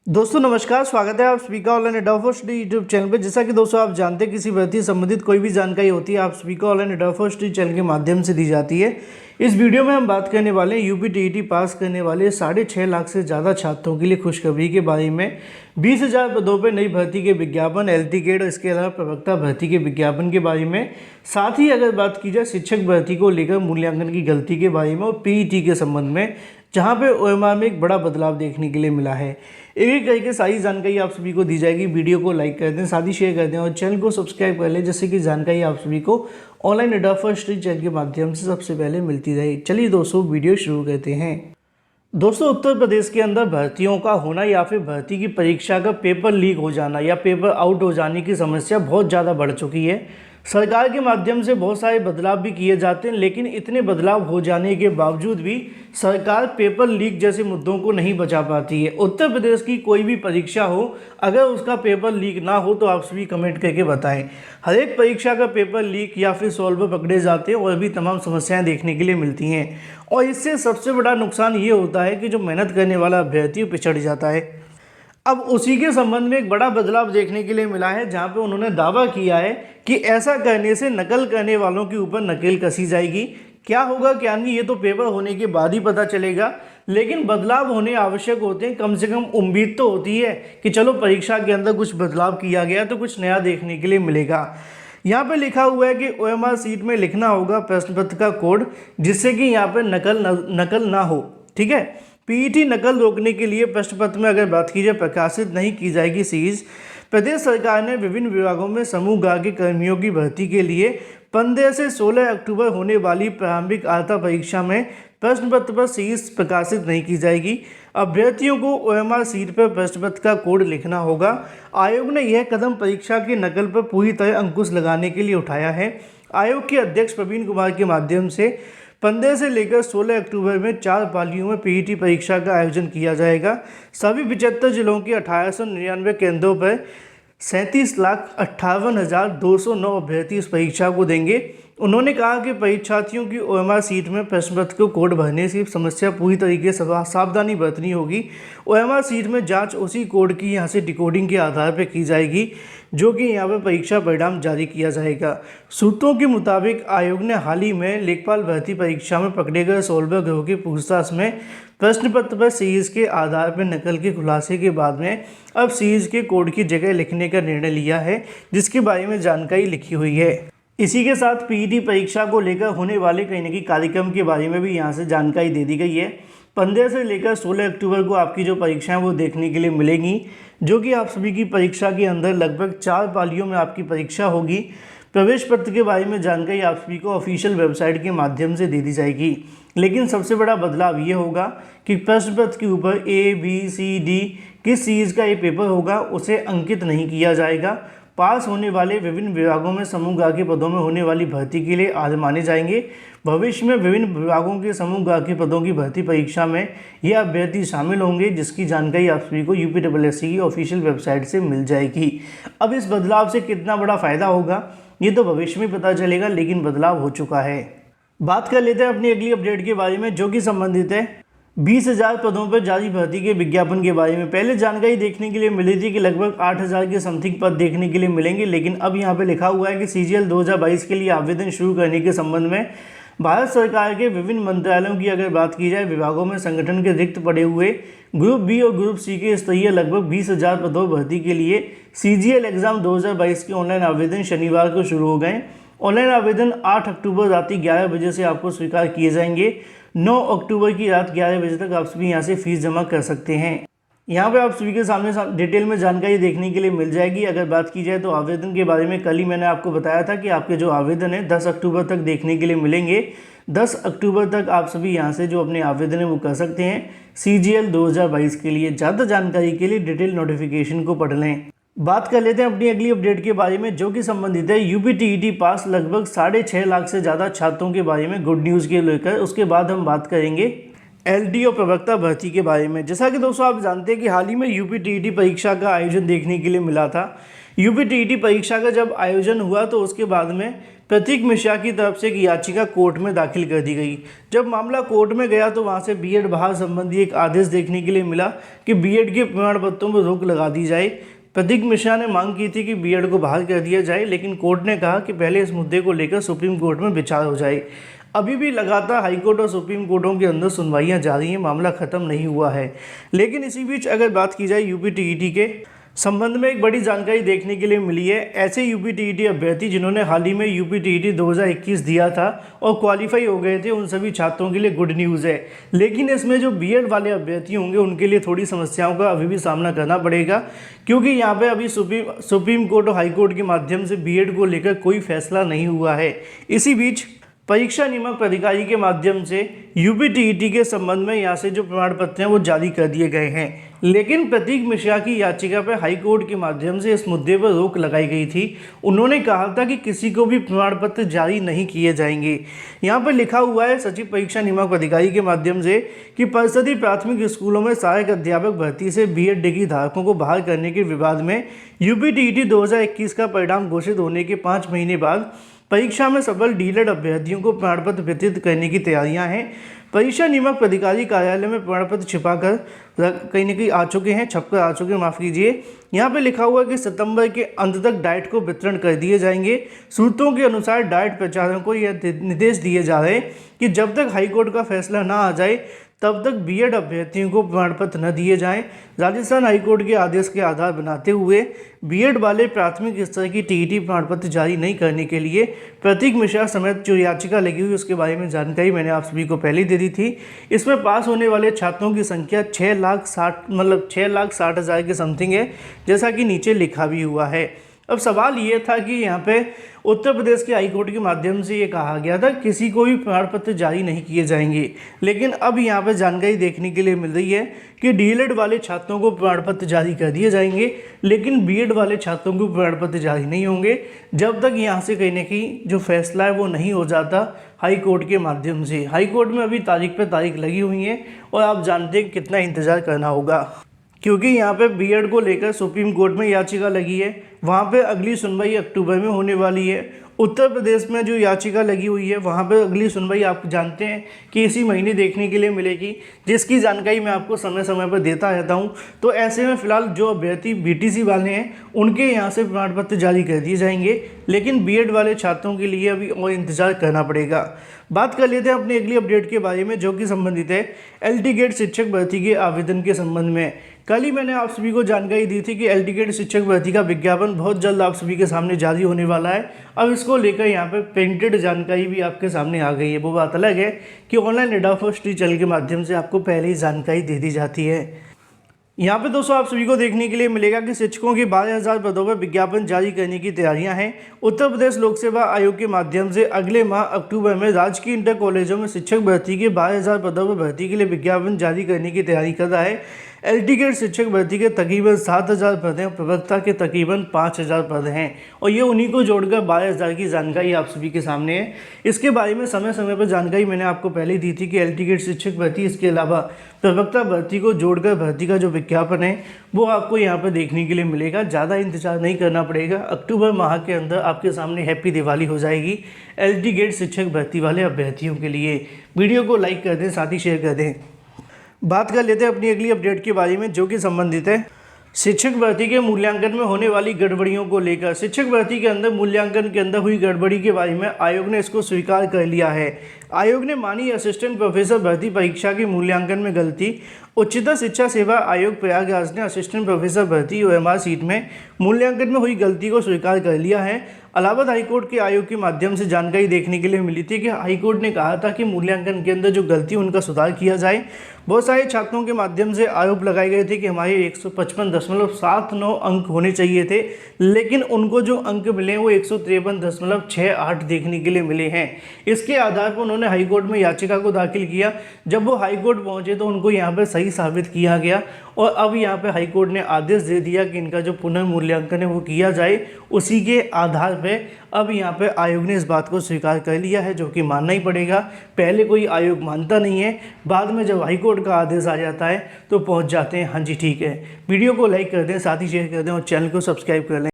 दोस्तों नमस्कार, स्वागत है आप सभी का ऑनलाइन एडोफर्स्ट यूट्यूब चैनल पे। जैसा कि दोस्तों आप जानते हैं, किसी भर्ती से संबंधित कोई भी जानकारी होती है आप सभी को ऑनलाइन एडोफर्स्ट चैनल के माध्यम से दी जाती है। इस वीडियो में हम बात करने वाले हैं यूपी टीईटी पास करने वाले 6.5 लाख से ज़्यादा छात्रों के लिए खुशखबरी के बारे में। 20,000 पदों पर नई भर्ती के विज्ञापन, एलटी गेड, इसके अलावा प्रवक्ता भर्ती के विज्ञापन के बारे में। साथ ही अगर बात की जाए शिक्षक भर्ती को लेकर मूल्यांकन की गलती के बारे में और पीईटी के संबंध में, जहां पे ओएमआर में एक बड़ा बदलाव देखने के लिए मिला है। एक एक करके सारी जानकारी आप सभी को दी जाएगी। वीडियो को लाइक कर दें, साथ ही शेयर कर दें और चैनल को सब्सक्राइब कर लें, जिससे कि जानकारी आप सभी को ऑनलाइन एडोफर्स्ट चैनल के माध्यम से सबसे पहले मिलती रहे। चलिए दोस्तों वीडियो शुरू करते हैं। दोस्तों उत्तर प्रदेश के अंदर भर्तियों का होना या फिर भर्ती की परीक्षा का पेपर लीक हो जाना या पेपर आउट हो जाने की समस्या बहुत ज़्यादा बढ़ चुकी है। सरकार के माध्यम से बहुत सारे बदलाव भी किए जाते हैं, लेकिन इतने बदलाव हो जाने के बावजूद भी सरकार पेपर लीक जैसे मुद्दों को नहीं बचा पाती है। उत्तर प्रदेश की कोई भी परीक्षा हो, अगर उसका पेपर लीक ना हो तो आप सभी कमेंट करके बताएं। हर एक परीक्षा का पेपर लीक या फिर सॉल्वर पकड़े जाते हैं और भी तमाम समस्याएं देखने के लिए मिलती हैं। और इससे सबसे बड़ा नुकसान ये होता है कि जो मेहनत करने वाला अभ्यर्थी पिछड़ जाता है। अब उसी के संबंध में एक बड़ा बदलाव देखने के लिए मिला है, जहां पे उन्होंने दावा किया है कि ऐसा करने से नकल करने वालों के ऊपर नकेल कसी जाएगी। क्या होगा क्या नहीं, ये तो पेपर होने के बाद ही पता चलेगा, लेकिन बदलाव होने आवश्यक होते हैं। कम से कम उम्मीद तो होती है कि चलो परीक्षा के अंदर कुछ बदलाव किया गया तो कुछ नया देखने के लिए मिलेगा। यहाँ पे लिखा हुआ है कि ओएमआर सीट में लिखना होगा प्रश्न पत्र का कोड, जिससे कि यहाँ पे नकल ना हो। ठीक है, पीईटी नकल रोकने के लिए प्रश्न पत्र में अगर बात की जाए प्रकाशित नहीं की जाएगी सीरीज। प्रदेश सरकार ने विभिन्न विभागों में समूह गा के कर्मियों की भर्ती के लिए 15 से 16 अक्टूबर होने वाली प्रारंभिक अर्हता परीक्षा में प्रश्न पत्र पर सीरीज प्रकाशित नहीं की जाएगी। अभ्यर्थियों को ओएमआर सीट पर प्रश्न पत्र का कोड लिखना होगा। आयोग ने यह कदम परीक्षा की नकल पर पूरी तरह अंकुश लगाने के लिए उठाया है। आयोग के अध्यक्ष प्रवीण कुमार के माध्यम से 15 से लेकर 16 अक्टूबर में 4 पालियों में पीईटी परीक्षा का आयोजन किया जाएगा। सभी 75 जिलों के 1899 केंद्रों पर 37,58,209 अभ्यर्थी इस परीक्षा को देंगे। उन्होंने कहा कि परीक्षार्थियों की ओएमआर सीट में प्रश्न पत्र को कोड भरने से समस्या पूरी तरीके से सावधानी बरतनी होगी। ओएमआर सीट में जांच उसी कोड की यहाँ से डिकोडिंग के आधार पर की जाएगी, जो कि यहाँ पर परीक्षा परिणाम जारी किया जाएगा। सूत्रों के मुताबिक आयोग ने हाल ही में लेखपाल भर्ती परीक्षा में पकड़े गए सॉल्वर गिरोह की पूछताछ में प्रश्न पत्र पर सीरीज के आधार पर नकल के खुलासे के बाद में अब सीरीज के कोड की जगह लिखने का निर्णय लिया है, जिसके बारे में जानकारी लिखी हुई है। इसी के साथ पीईटी परीक्षा को लेकर होने वाले कहीं न कहीं कार्यक्रम के बारे में भी यहाँ से जानकारी दे दी गई है। 15 से लेकर 16 अक्टूबर को आपकी जो परीक्षाएं वो देखने के लिए मिलेंगी, जो कि आप सभी की परीक्षा के अंदर लगभग 4 पालियों में आपकी परीक्षा होगी। प्रवेश पत्र के बारे में जानकारी आप सभी को ऑफिशियल वेबसाइट के माध्यम से दे दी जाएगी। लेकिन सबसे बड़ा बदलाव ये होगा कि प्रश्न पत्र के ऊपर ABCD किस सीरीज का ये पेपर होगा उसे अंकित नहीं किया जाएगा। पास होने वाले विभिन्न विभागों में समूह गा के पदों में होने वाली भर्ती के लिए आजमाने जाएंगे। भविष्य में विभिन्न विभागों के समूह गा के पदों की भर्ती परीक्षा में ये अभ्यर्थी शामिल होंगे, जिसकी जानकारी आप सभी को यूपीएससी की ऑफिशियल वेबसाइट से मिल जाएगी। अब इस बदलाव से कितना बड़ा फायदा होगा ये तो भविष्य में पता चलेगा, लेकिन बदलाव हो चुका है। बात कर लेते हैं अपनी अगली अपडेट के बारे में, जो कि संबंधित है 20,000 पदों पर जारी भर्ती के विज्ञापन के बारे में। पहले जानकारी देखने के लिए मिली थी कि लगभग 8,000 के समथिंग पद देखने के लिए मिलेंगे, लेकिन अब यहाँ पे लिखा हुआ है कि CGL 2022 के लिए आवेदन शुरू करने के संबंध में भारत सरकार के विभिन्न मंत्रालयों की अगर बात की जाए, विभागों में संगठन के रिक्त पड़े हुए ग्रुप बी और ग्रुप सी के स्तरीय लगभग 20,000 पदों भर्ती के लिए CGL एग्जाम 2022 के ऑनलाइन आवेदन शनिवार को शुरू हो गए। ऑनलाइन आवेदन 8 अक्टूबर रात 11 बजे से आपको स्वीकार किए जाएंगे। 9 अक्टूबर की रात 11 बजे तक आप सभी यहाँ से फीस जमा कर सकते हैं। यहाँ पे आप सभी के सामने डिटेल में जानकारी देखने के लिए मिल जाएगी। अगर बात की जाए तो आवेदन के बारे में कल ही मैंने आपको बताया था कि आपके जो आवेदन है 10 अक्टूबर तक देखने के लिए मिलेंगे। 10 अक्टूबर तक आप सभी यहाँ से जो अपने आवेदन है वो कर सकते हैं CGL 2022 के लिए। ज़्यादा जानकारी के लिए डिटेल नोटिफिकेशन को पढ़ लें। बात कर लेते हैं अपनी अगली अपडेट के बारे में, जो कि संबंधित है यूपी टीईटी पास लगभग 6.5 लाख से ज़्यादा छात्रों के बारे में गुड न्यूज़ के लेकर। उसके बाद हम बात करेंगे एलडी और प्रवक्ता भर्ती के बारे में। जैसा कि दोस्तों आप जानते हैं कि हाल ही में यूपी टीईटी परीक्षा का आयोजन देखने के लिए मिला था। यूपी टीईटी परीक्षा का जब आयोजन हुआ तो उसके बाद में प्रतीक मिश्रा की तरफ से एक याचिका कोर्ट में दाखिल कर दी गई। जब मामला कोर्ट में गया तो वहां से बीएड बहाल संबंधी एक आदेश देखने के लिए मिला कि बीएड के प्रमाण पत्रों पर रोक लगा दी जाए। प्रतीक मिश्रा ने मांग की थी कि बीएड को बहाल कर दिया जाए, लेकिन कोर्ट ने कहा कि पहले इस मुद्दे को लेकर सुप्रीम कोर्ट में विचार हो जाए। अभी भी लगातार हाईकोर्ट और सुप्रीम कोर्टों के अंदर सुनवाइयां जारी हैं, मामला खत्म नहीं हुआ है। लेकिन इसी बीच अगर बात की जाए यूपी टीईटी के संबंध में एक बड़ी जानकारी देखने के लिए मिली है। ऐसे यूपी टीईटी अभ्यर्थी जिन्होंने हाल ही में यूपी टीईटी 2021 दिया था और क्वालिफाई हो गए थे, उन सभी छात्रों के लिए गुड न्यूज़ है। लेकिन इसमें जो बीएड वाले अभ्यर्थी होंगे उनके लिए थोड़ी समस्याओं का अभी भी सामना करना पड़ेगा, क्योंकि यहाँ पे अभी सुप्रीम कोर्ट और हाई कोर्ट के माध्यम से बीएड को लेकर कोई फैसला नहीं हुआ है। इसी बीच परीक्षा नियामक प्राधिकारी के माध्यम से यूपी टीईटी के संबंध में यहाँ से जो प्रमाण पत्र हैं वो जारी कर दिए गए हैं। लेकिन प्रतीक मिश्रा की याचिका पर हाई कोर्ट के माध्यम से इस मुद्दे पर रोक लगाई गई थी। उन्होंने कहा था कि किसी को भी प्रमाण पत्र जारी नहीं किए जाएंगे। यहाँ पर लिखा हुआ है सचिव परीक्षा नियामक प्राधिकारी के माध्यम से कि परिषदीय प्राथमिक स्कूलों में सहायक अध्यापक भर्ती से बीएड डिग्री धारकों को बहाल करने के विवाद में यूपी टीईटी 2021 का परिणाम घोषित होने के 5 महीने बाद परीक्षा में सफल डीएलएड अभ्यर्थियों को प्रमाण पत्र वितरित करने की तैयारियां हैं। परीक्षा नियामक प्राधिकारी कार्यालय में प्रमाण पत्र छिपाकर कहीं न कहीं आ चुके हैं, छपकर आ चुके हैं, माफ़ कीजिए। यहाँ पे लिखा हुआ है कि सितंबर के अंत तक डाइट को वितरण कर दिए जाएंगे। सूत्रों के अनुसार डाइट प्रचारकों को यह निर्देश दिए जा रहे हैं कि जब तक हाईकोर्ट का फैसला ना आ जाए तब तक बीएड अभ्यर्थियों को प्रमाण पत्र न दिए जाएं। राजस्थान हाईकोर्ट के आदेश के आधार बनाते हुए बीएड वाले प्राथमिक स्तर की टीईटी प्रमाण पत्र जारी नहीं करने के लिए प्रतीक मिश्रा समेत जो याचिका लगी हुई उसके बारे में जानकारी मैंने आप सभी को पहले दे दी थी। इसमें पास होने वाले छात्रों की संख्या 6,60,000 के समथिंग है, जैसा कि नीचे लिखा भी हुआ है। अब सवाल ये था कि यहाँ पे उत्तर प्रदेश के हाईकोर्ट के माध्यम से ये कहा गया था किसी को भी प्रमाण पत्र जारी नहीं किए जाएंगे, लेकिन अब यहाँ पे जानकारी देखने के लिए मिल रही है कि डीएलएड वाले छात्रों को प्रमाण पत्र जारी कर दिए जाएंगे, लेकिन बीएड वाले छात्रों को प्रमाण पत्र जारी नहीं होंगे जब तक यहाँ से कहीं ना कहीं जो फैसला है वो नहीं हो जाता हाई कोर्ट के माध्यम से। हाई कोर्ट में अभी तारीख पर तारीख लगी हुई है और आप जानते हैं कितना इंतज़ार करना होगा, क्योंकि यहाँ पे बीएड को लेकर सुप्रीम कोर्ट में याचिका लगी है। वहाँ पे अगली सुनवाई अक्टूबर में होने वाली है। उत्तर प्रदेश में जो याचिका लगी हुई है वहाँ पे अगली सुनवाई आप जानते हैं कि इसी महीने देखने के लिए मिलेगी, जिसकी जानकारी मैं आपको समय समय पर देता रहता हूँ। तो ऐसे में फ़िलहाल जो अभ्यर्थी बीटीसी वाले हैं उनके यहाँ से प्रमाण पत्र जारी कर दिए जाएंगे, लेकिन बीएड वाले छात्रों के लिए अभी और इंतज़ार करना पड़ेगा। बात कर लेते हैं अपनी अगली अपडेट के बारे में, जो कि संबंधित है एलटी गेट शिक्षक भर्ती के आवेदन के संबंध में। कल ही मैंने आप सभी को जानकारी दी थी कि एलटी गेट शिक्षक भर्ती का विज्ञापन बहुत जल्द आप सभी के सामने जारी होने वाला है। अब इसको लेकर यहाँ पे प्रिंटेड जानकारी भी आपके सामने आ गई है। वो बात अलग है कि ऑनलाइन एडाफोस्टी चैनल के माध्यम से आपको पहले ही जानकारी दे दी जाती है। यहाँ पे दोस्तों आप सभी को देखने के लिए मिलेगा कि शिक्षकों की 12,000 पदों पर विज्ञापन जारी करने की तैयारियां हैं। उत्तर प्रदेश लोक सेवा आयोग के माध्यम से अगले माह अक्टूबर में राजकीय इंटर कॉलेजों में शिक्षक भर्ती के 12,000 पदों पर भर्ती के लिए विज्ञापन जारी करने की तैयारी कर रहा है। एलटी गेट शिक्षक भर्ती के तकरीबन 7,000 पद हैं, प्रवक्ता के तकरीबन 5,000 पद हैं और ये उन्हीं को जोड़कर 12,000 की जानकारी आप सभी के सामने है। इसके बारे में समय समय पर जानकारी मैंने आपको पहले ही दी थी कि एलटी गेट शिक्षक भर्ती, इसके अलावा प्रवक्ता भर्ती को जोड़कर भर्ती का जो विज्ञापन है वो आपको यहाँ पर देखने के लिए मिलेगा। ज़्यादा इंतजार नहीं करना पड़ेगा। अक्टूबर माह के अंदर आपके सामने हैप्पी दिवाली हो जाएगी एलटी गेट शिक्षक भर्ती वाले अभ्यर्थियों के लिए। वीडियो को लाइक कर दें, साथ ही शेयर कर दें। बात कर लेते हैं अपनी अगली अपडेट के बारे में, जो कि संबंधित है शिक्षक भर्ती के मूल्यांकन में होने वाली गड़बड़ियों को लेकर। शिक्षक भर्ती के अंदर मूल्यांकन के अंदर हुई गड़बड़ी के बारे में आयोग ने इसको स्वीकार कर लिया है। आयोग ने मानी असिस्टेंट प्रोफेसर भर्ती परीक्षा के मूल्यांकन में गलती। उच्चतर शिक्षा सेवा आयोग प्रयागराज ने असिस्टेंट प्रोफेसर भर्ती ओएमआर सीट में मूल्यांकन में हुई गलती को स्वीकार कर लिया है। इलाहाबाद हाईकोर्ट के आयोग के माध्यम से जानकारी देखने के लिए मिली थी कि हाईकोर्ट ने कहा था कि मूल्यांकन के अंदर जो गलती उनका सुधार किया जाए। बहुत सारे छात्रों के माध्यम से आरोप लगाए गए थे कि हमारे 155.79 अंक होने चाहिए थे, लेकिन उनको जो अंक मिले वो 153.68 देखने के लिए मिले हैं। इसके आधार पर उन्होंने हाईकोर्ट में याचिका को दाखिल किया। जब वो हाईकोर्ट पहुंचे तो उनको यहाँ पर सही साबित किया गया और अब यहाँ पे हाईकोर्ट ने आदेश दे दिया कि इनका जो पुनर्मूल्यांकन है वो किया जाए। उसी के आधार पे अब यहाँ पे आयोग ने इस बात को स्वीकार कर लिया है, जो कि मानना ही पड़ेगा। पहले कोई आयोग मानता नहीं है, बाद में जब हाईकोर्ट का आदेश आ जाता है तो पहुँच जाते हैं हाँ जी ठीक है। वीडियो को लाइक कर दें, साथ ही शेयर कर दें और चैनल को सब्सक्राइब कर लें।